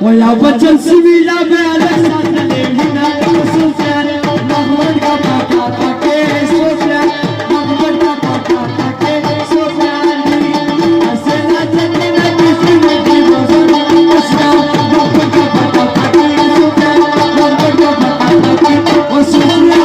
ويا بچن سويلا بلا ساتلي هنا سوفيان محمد کا پاپا کے سوفيان محمد کا پاپا کے سوفيان اسنا چتنا کسی مدی بزن اسنا محمد کا پاپا کے سوفيان محمد کا پاپا کے سوفيان